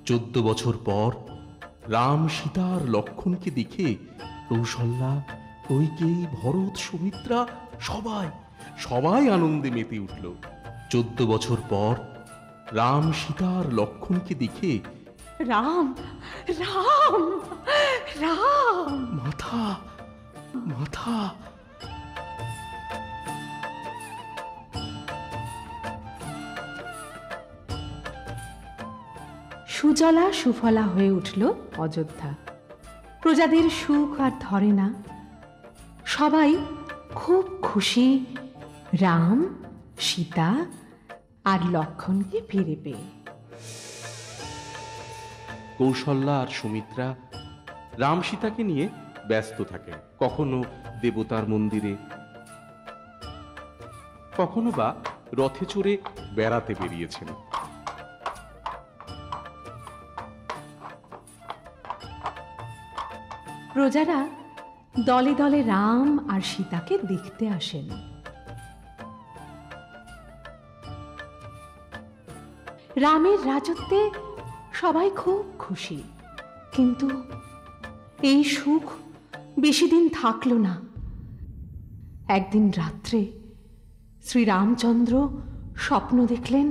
14 বছর পর রাম সীতা আর লক্ষ্মণকে দেখে কৌশল্যা, কইকেয়ী, ভরত, সুমিত্রা সবাই সবাই আনন্দে মেতে উঠল। 14 বছর পর রাম সীতা আর লক্ষ্মণকে দেখে রাম রাম রাম মাথা মাথা সুজলা সুফলা হয়ে উঠল অযোধ্যা। প্রজাদের সুখ আর ধরে না, সবাই খুব খুশি রাম, সীতা আর লক্ষ্মণকে ফিরে পেয়ে। কৌশল্যা আর সুমিত্রা রাম সীতাকে নিয়ে ব্যস্ত থাকেন, কখনো দেবতার মন্দিরে, কখনো বা রথে চড়ে বেড়াতে বেরিয়েছেন। প্রজারা দলে দলে রাম আর সীতাকে দেখতে আসেন। রামের রাজত্বে সবাই খুব খুশি, কিন্তু এই সুখ বেশি দিন থাকলো না। একদিন রাত্রে শ্রীরামচন্দ্র স্বপ্ন দেখলেন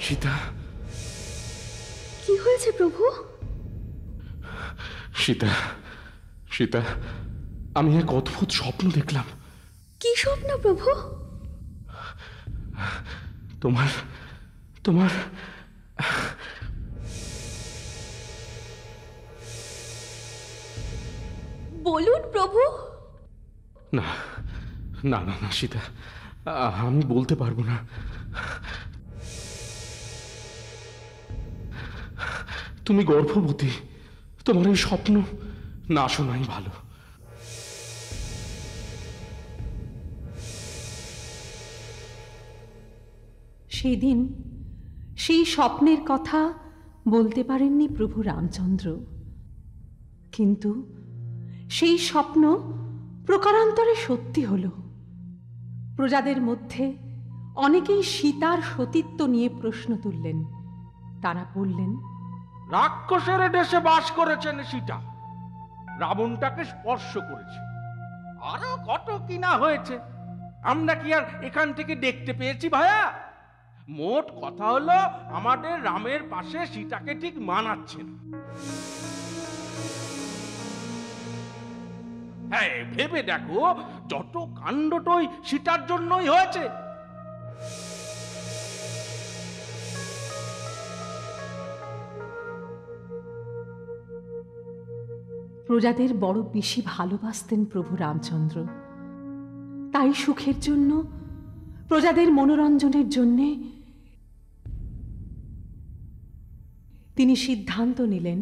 সীতা, কি হয়েছে প্রভু? সীতা, সীতা, আমি এক অদ্ভুত স্বপ্ন দেখলাম। কি স্বপ্ন প্রভু? তোমার তোমার বলুন প্রভু। না না না না সীতা, আমি বলতে পারবো না। তুমি গর্ভবতী, তোমার এই স্বপ্ন না শোনাই ভালো। সেদিন সেই স্বপ্নের কথা বলতে পারেননি প্রভু রামচন্দ্র, কিন্তু সেই স্বপ্ন প্রকারান্তরে সত্যি হল। প্রজাদের মধ্যে অনেকেই সীতার সতীত্ব নিয়ে প্রশ্ন তুললেন। তারা বললেন, রাক্ষসের দেশে বাস করেছেন সীতা, রাবণটাকে স্পর্শ করেছে, আরো কত কিনা হয়েছে, আমরা কি আর এখান থেকে দেখতে পেয়েছি ভাইয়া? মোট কথা হলো আমাদের রামের পাশে সীতাকে ঠিক মানাচ্ছে না। হ্যাঁ, ভেবে দেখো, যত কাণ্ডটই সীতার জন্যই হয়েছে। প্রজাদের বড় বেশি ভালোবাসতেন প্রভু রামচন্দ্র। তাই সুখের জন্য, প্রজাদের মনোরঞ্জনের জন্যে তিনি সিদ্ধান্ত নিলেন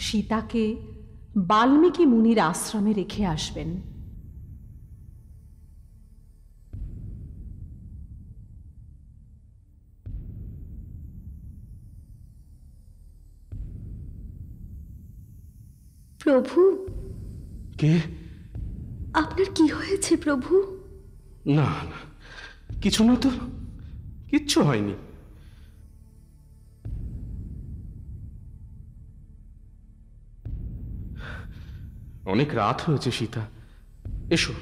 সীতাকে বাল্মীকি মুনির আশ্রমে রেখে আসবেন। প্রভু, কে? আপনার কি হয়েছে প্রভু? না না, কিছু না তো, কিচ্ছু হয়নি। অনেক রাত হয়েছে সীতা, এসো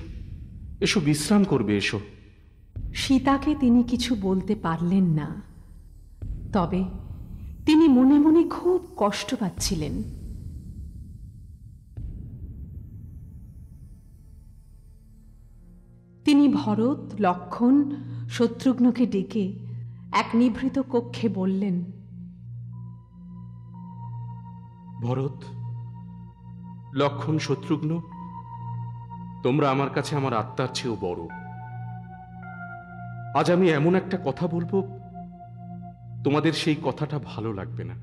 এসো, বিশ্রাম করবে, এসো। সীতাকে তিনি কিছু বলতে পারলেন না, তবে তিনি মনে মনে খুব কষ্ট পাচ্ছিলেন। তিনি ভরত, লক্ষ্মণ, শত্রুঘ্নকে ডেকে এক নিভৃত কক্ষে বললেন, ভরত, লক্ষ্মণ, শত্রুঘ্ন, তোমরা আমার কাছে আমার আত্মার চেয়েও বড়। আজ আমি এমন একটা কথা বলবো, তোমাদের সেই কথাটা ভালো লাগবে না।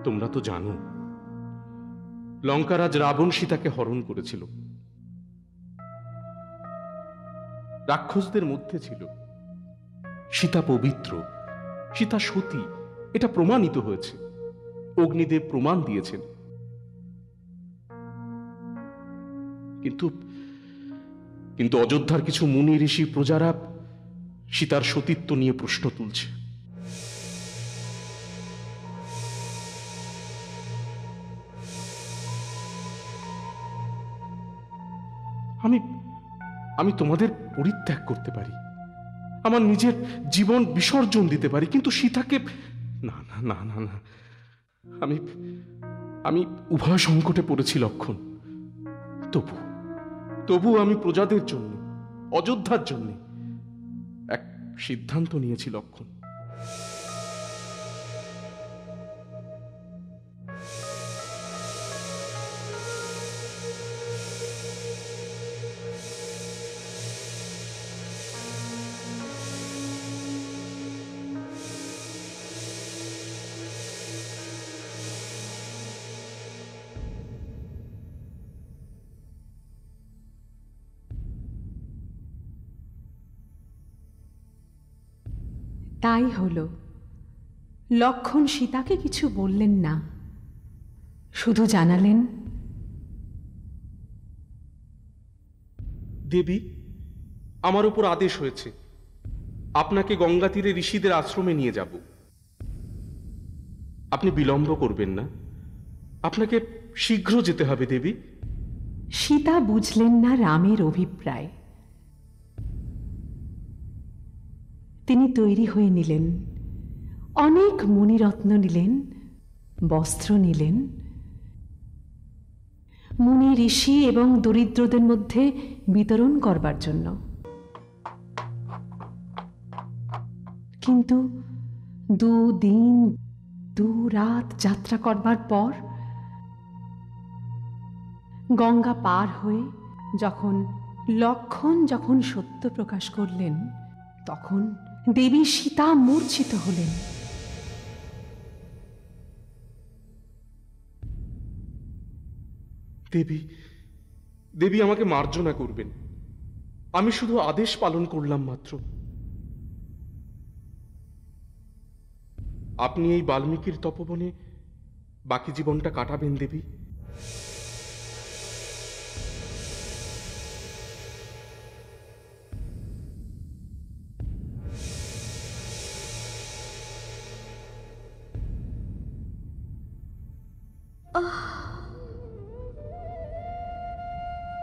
তোমরা তো জানো লঙ্কারাজ রাবণ সীতাকে হরণ করেছিল। রাক্ষসদের মধ্যে ছিল। সীতা পবিত্র, সীতা সতী, এটা প্রমাণিত হয়েছে। অগ্নিদেব প্রমাণ দিয়েছেন। কিন্তু কিন্তু অযোধ্যার কিছু মুনি ঋষি প্রজারা সীতার সতীত্ব নিয়ে প্রশ্ন তুলছে। আমি আমি তোমাদের পরিত্যাগ করতে পারি, আমার নিজের জীবন বিসর্জন দিতে পারি, কিন্তু সীতাকে না না না না না। আমি আমি উভয় সংকটে পড়েছি লক্ষণ। তবু আমি প্রজাদের জন্য, অযোধ্যার জন্য এক সিদ্ধান্ত নিয়েছি লক্ষণ। তাই হলো। লক্ষণ সীতাকে কিছু বললেন না, শুধু জানালেন, দেবী, আমার উপর আদেশ হয়েছে, আপনাকে গঙ্গা তীরে ঋষিদের আশ্রমে নিয়ে যাব। আপনি বিলম্ব করবেন না, আপনাকে শীঘ্র যেতে হবে দেবী। সীতা বুঝলেন না রামের অভিপ্রায়। তিনি তৈরি হয়ে নিলেন, অনেক মণিরত্ন নিলেন, বস্ত্র নিলেন, মুনি ঋষি এবং দরিদ্রদের মধ্যে বিতরণ করবার জন্য। কিন্তু 2 দিন 2 রাত যাত্রা করবার পর গঙ্গা পার হয়ে লক্ষণ সত্য প্রকাশ করলেন, তখন দেবী সীতা মূর্ছিত হলেন। দেবী আমাকে মার্জনা করবেন, আমি শুধু আদেশ পালন করলাম মাত্র। আপনি এই বাল্মীকির তপবনে বাকি জীবনটা কাটাবেন দেবী।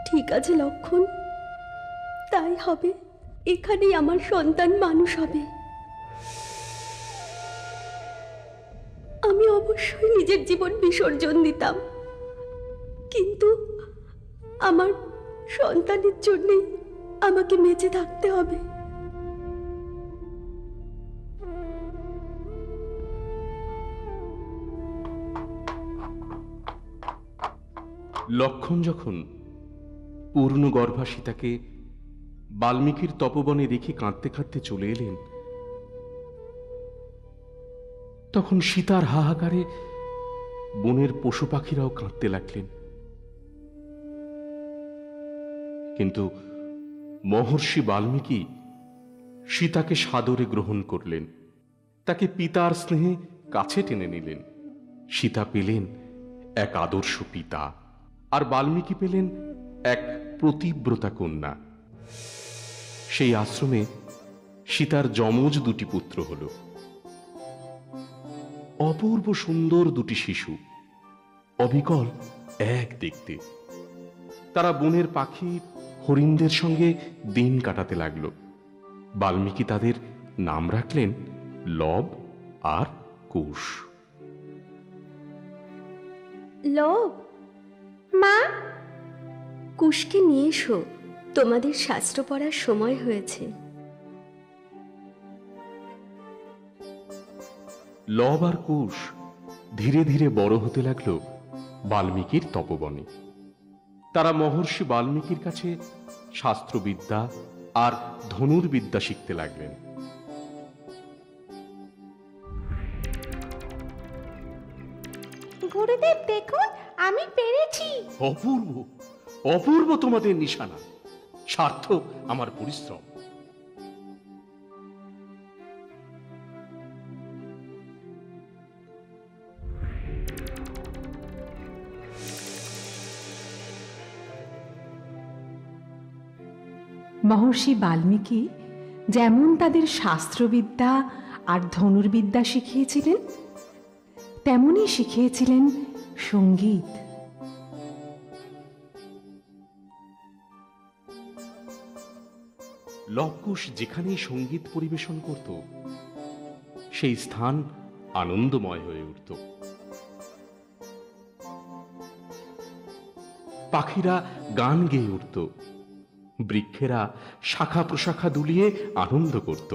ঠিক আছে লক্ষণ, তাই হবে। এখানেই আমার সন্তান মানুষ হবে। আমি অবশ্যই নিজের জীবন বিসর্জন দিতাম, কিন্তু আমার সন্তানের জন্যই আমাকে বেঁচে থাকতে হবে। লক্ষণ যখন পূর্ণ গর্ভা সীতাকে বাল্মীকির তপবনে রেখে কাঁদতে কাঁদতে চলে এলেন, তখন সীতার হাহাকারে বনের পশু পাখিরাও কাঁদতে লাগলেন। কিন্তু মহর্ষি বাল্মীকি সীতাকে সাদরে গ্রহণ করলেন, তাকে পিতার স্নেহে কাছে টেনে নিলেন। সীতা পেলেন এক আদর্শ পিতা, আর বাল্মীকি পেলেন এক প্রতিব্রতা কন্যা। সেই আশ্রমে সীতার যমজ 2টি পুত্র হল, অপূর্ব সুন্দর 2টি শিশু, অবিকল এক দেখতে। তারা বনের পাখি হরিণদের সঙ্গে দিন কাটাতে লাগলো। বাল্মীকি তাদের নাম রাখলেন লব আর কুশ। লব, মা, কুশকে নিয়ে এসো, তোমাদের শাস্ত্র পড়ার সময় হয়েছে। লব আর কুশ ধীরে ধীরে বড় হতে লাগলো বাল্মীকির তপবনে। তারা মহর্ষি বাল্মীকির কাছে শাস্ত্রবিদ্যা আর ধনুর্বিদ্যা শিখতে লাগলেন। গুরুদেব দেখুন, আমি পেরেছি। অপূর্ব, অপূর্ব তোমাদের নিশানা, সার্থক আমার পরিশ্রম। মহর্ষি বাল্মীকি যেমন তাদের শাস্ত্রবিদ্যা আর ধনুর্বিদ্যা শিখিয়েছিলেন, তেমনি শিখিয়েছিলেন সঙ্গীত। লবকুশ যেখানেই সঙ্গীত পরিবেশন করত, সেই স্থান আনন্দময় হয়ে উঠত। পাখিরা গান গেয়ে উঠত, বৃক্ষেরা শাখা প্রশাখা দুলিয়ে আনন্দ করত।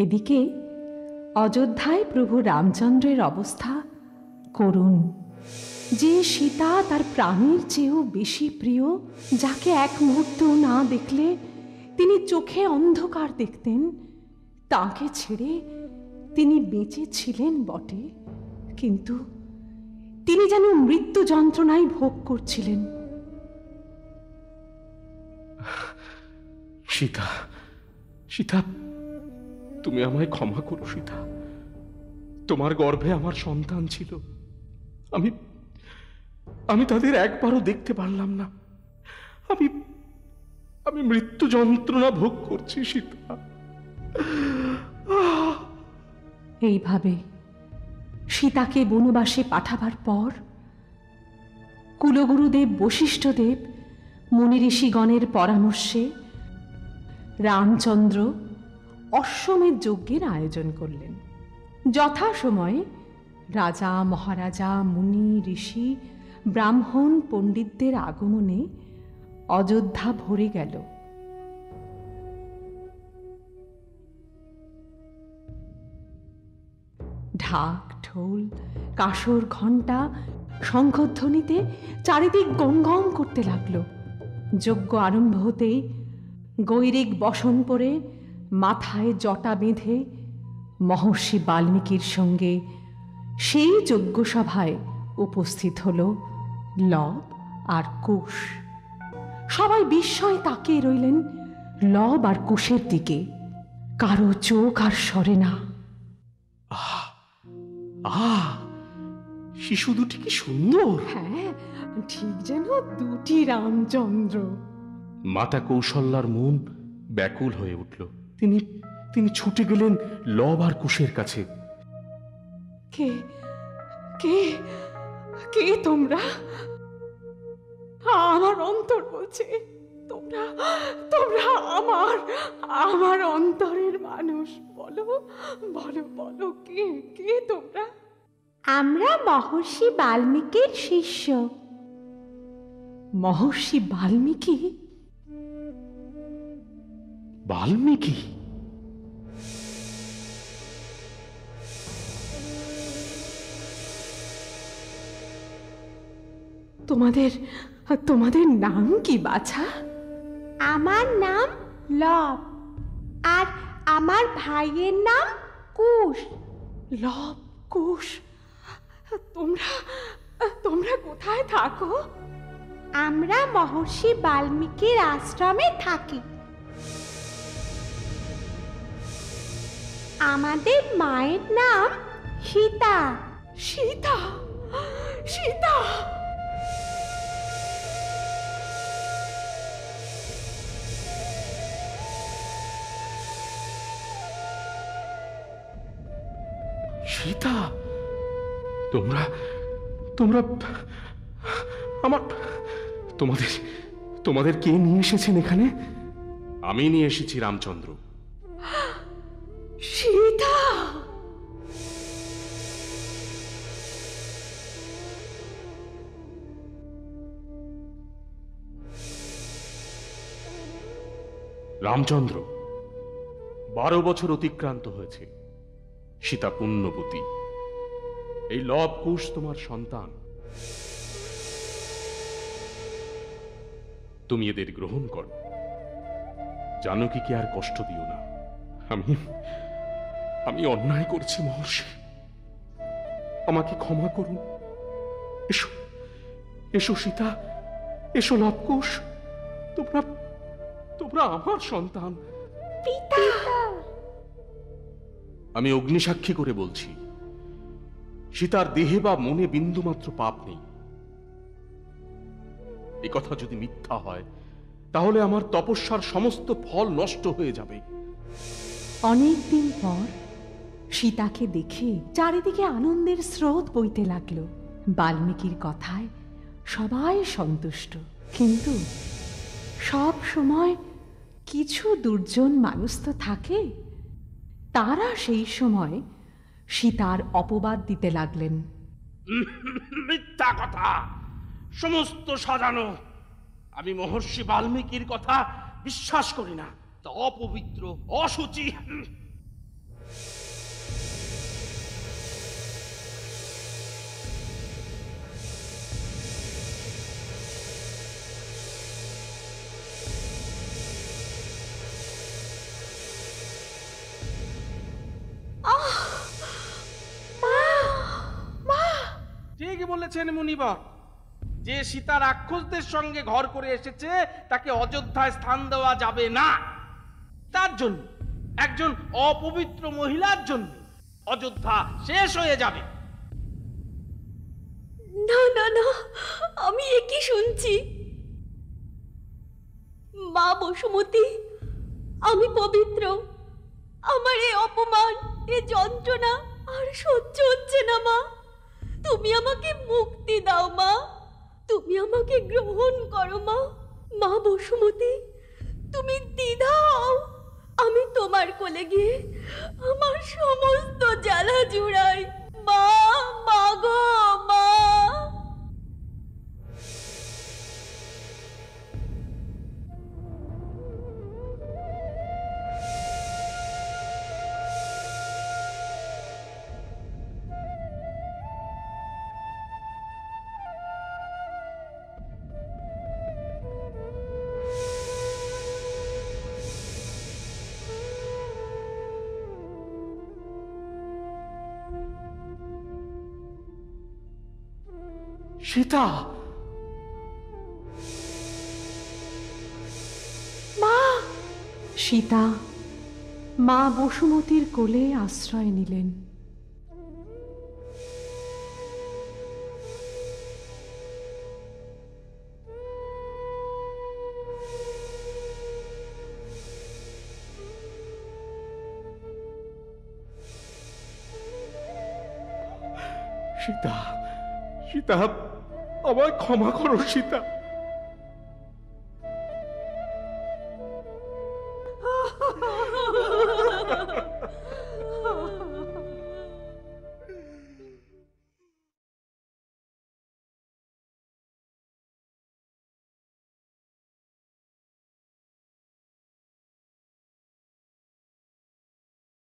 এদিকে অযোধ্যায় প্রভু রামচন্দ্রের অবস্থা করুণ। যে সীতা তার প্রাণের চেয়েও বেশি প্রিয়, যাকে এক মুহূর্ত না দেখলে তিনি চোখে অন্ধকার দেখতেন, তাকে ছেড়ে তিনি বেঁচে ছিলেন বটে, কিন্তু তিনি যেন মৃত্যু যন্ত্রণায় ভোগ করছিলেন। সীতা, সীতা, তুমি আমায় ক্ষমা করো সীতা। তোমার গর্ভে আমার সন্তান ছিল, আমি আমি তাদের একবারও দেখতে পারলাম না। আমি আমি মৃত্যু যন্ত্রণা ভোগ করছি সীতা। এইভাবে সীতাকে বনবাসে পাঠাবার পর কুলগুরুদেব বশিষ্ঠদেব মুনি ঋষিগণের পরামর্শে রামচন্দ্র অশ্বমেধ যজ্ঞের আয়োজন করলেন। যথাসময়ে রাজা মহারাজা মুনি ঋষি ব্রাহ্মণ পণ্ডিতদের আগমনে অযোধ্যা ভরে গেল। ঢাক ঢোল কাসর ঘণ্টা শঙ্খধ্বনিতে চারিদিক গমগম করতে লাগলো। যজ্ঞ আরম্ভ হতেই গৈরিক বসন পরে মাথায় জটা বেঁধে মহর্ষি বাল্মীকির সঙ্গে সেই যজ্ঞসভায় উপস্থিত হল লব আর কুশ। সবাই বিস্ময়ে তাকিয়ে রইলেন লব আর কুশের দিকে, কারো চোখ আর সরে না। শিশু দুটি কি সুন্দর! হ্যাঁ, ঠিক যেন দুটি রামচন্দ্র। মাতা কৌশল্যার মন ব্যাকুল হয়ে উঠল। তিনি তিনি ছুটে গেলেন লব আর কুশের কাছে। কে কে কে তোমরা? আমার অন্তর বলছে তোমরা তোমরা আমার আমার অন্তরের মানুষ। বলো বলো বলো, কে কে তোমরা? আমরা মহর্ষি বাল্মীকির শিষ্য। মহর্ষি বাল্মীকি? বাল্মীকি? তোমাদের তোমাদের নাম কি বাছা? আমার নাম লব, আর আমার ভাইয়ের নাম কুশ। লব কুশ, তোমরা তোমরা কোথায় থাকো? আমরা মহর্ষি বাল্মীকির আশ্রমে থাকি। আমাদের মায়ের নাম সীতা। সীতা? সীতা? সীতা, তোমরা তোমরা আমার তোমাদের তোমাদের কে নিয়ে এসেছেন এখানে? আমি নিয়ে এসেছি রামচন্দ্র। সীতা? রামচন্দ্র, 12 বছর অতিক্রান্ত হয়েছে। সীতা পুণ্যবতী, এই লব কুশ তোমার সন্তান। তুমি এদের গ্রহণ করো। জানকীকে আর কষ্ট দিও না। আমি আমি অন্যায় করছি মহর্ষি, আমাকে ক্ষমা করুন। এসো এসো সীতা, এসো লবকুশ, তোমরা তোমরা আমার সন্তান। পিতা, আমি অগ্নিসাক্ষী করে বলছি, সীতার দেহে বা মনে বিন্দুমাত্র পাপ নেই। এ কথা যদি মিথ্যা হয়, তাহলে আমার তপস্যার সমস্ত ফল নষ্ট হয়ে যাবে। অনেকদিন পর সীতাকে দেখে চারিদিকে আনন্দের স্রোত বইতে লাগলো। বাল্মীকির কথায় সবাই সন্তুষ্ট, কিন্তু সব সময় কিছু দুর্জন মানুষ তো থাকে, তারা সেই সময় সীতার অপবাদ দিতে লাগলেন। মিথ্যা কথা, সমস্ত সাজানো। আমি মহর্ষি বাল্মীকির কথা বিশ্বাস করি না। তা অপবিত্র, অশুচি। ঠিক বলেছেন মুনিবর, যে সীতা রাক্ষসদের সঙ্গে ঘর করে এসেছে তাকে অযোধ্যায় স্থান দেওয়া যাবে না। তার জন্য, একজন অপবিত্র মহিলার জন্য অযোধ্যা শেষ হয়ে যাবে। না না না, আমি একই শুনছি। মা বসুমতী, আমি পবিত্র। আমার এই অপমান, এই যন্ত্রণা আর সহ্য হচ্ছে না মা। তুমি আমাকে মুক্তি দাও মা, তুমি আমাকে গ্রহণ করো মা। মা বসুমতী, তুমি দ্বিধাও, আমি তোমার কোলে গিয়ে আমার সমস্ত জ্বালা জুড়াই। মা, মা গো মা। সীতা, সীতা মা বসুমতীর কোলে আশ্রয় নিলেন। সীতা, সীতা, আমায় ক্ষমা করো সীতা।